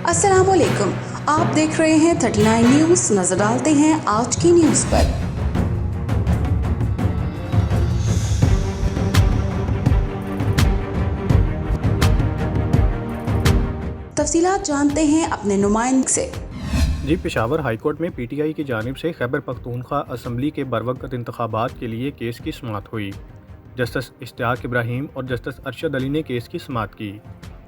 अस्सलाम वालेकुम, आप देख रहे हैं 39 न्यूज़। नजर डालते हैं आज की न्यूज़ पर। तफसीलात जानते हैं अपने नुमाइंदे से। जी, पेशावर हाई कोर्ट में पीटीआई की जानिब से खैबर पख्तूनख्वा असम्बली के बरवक्त इंतखाबात के लिए केस की समाअत हुई। जस्टिस इश्तियाक इब्राहिम और जस्टिस अरशद अली ने केस की समाअत की।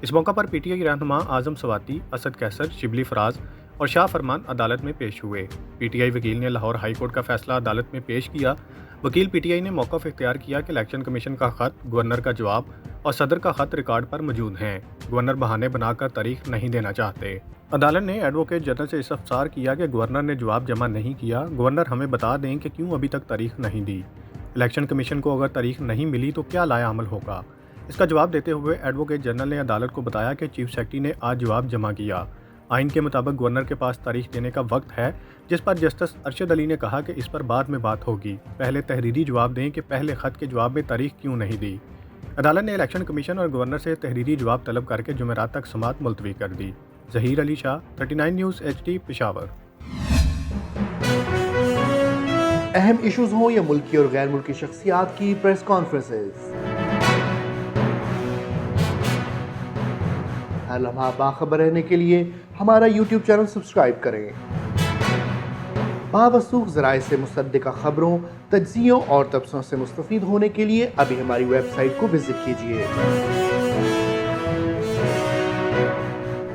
इस मौका पर पीटीआई रहनुमा आजम सवाती, असद कैसर, शिबली फराज और शाह फरमान अदालत में पेश हुए। पीटीआई वकील ने लाहौर हाई कोर्ट का फैसला अदालत में पेश किया। वकील पीटीआई ने मौक़िफ़ इख्तियार किया कि इलेक्शन कमीशन का ख़त, गवर्नर का जवाब और सदर का ख़त रिकॉर्ड पर मौजूद हैं। गवर्नर बहाने बनाकर तारीख नहीं देना चाहते। अदालत ने एडवोकेट जनरल से इस्तफसार किया कि गवर्नर ने जवाब जमा नहीं किया। गवर्नर हमें बता दें कि क्यों अभी तक तारीख नहीं दी। इलेक्शन कमीशन को अगर तारीख नहीं मिली तो क्या लाया अमल होगा। इसका जवाब देते हुए एडवोकेट जनरल ने अदालत को बताया कि चीफ सेक्रेटरी ने आज जवाब जमा किया। आइन के मुताबिक गवर्नर के पास तारीख देने का वक्त है, जिस पर जस्टिस अरशद अली ने कहा कि इस पर बाद में बात होगी। पहले तहरीरी जवाब दें कि पहले ख़त के जवाब में तारीख क्यों नहीं दी। अदालत ने इलेक्शन कमीशन और गवर्नर से तहरीरी जवाब तलब करके जुमेरात तक समाअत मुलतवी कर दी। Zaheer Ali Shah, 39 news HD, Peshawar. अहम इश्यूज हों या मुल्की और गैर मुल्की शख्सियात की प्रेस कॉन्फ्रेंसेस, हर लम्हा बाखबर रहने के लिए हमारा YouTube चैनल सब्सक्राइब करें। बावसूख ज़राए से मुसद्दिक़ा खबरों, तज्ज़ियों और तबसरों से मुस्तफ़ीद होने के लिए अभी हमारी वेबसाइट को विजिट कीजिए।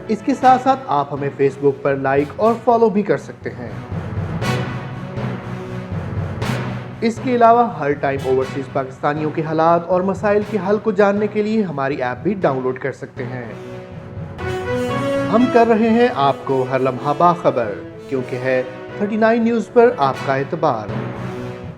इसके साथ साथ आप हमें फेसबुक पर लाइक और फॉलो भी कर सकते हैं। इसके अलावा हर टाइम ओवरसीज़ पाकिस्तानियों के हालात और मसाइल के हल को जानने के लिए हमारी ऐप भी डाउनलोड कर सकते हैं। हम कर रहे हैं आपको हर लम्हा बाखबर, क्योंकि है 39 न्यूज़ पर आपका एतबार।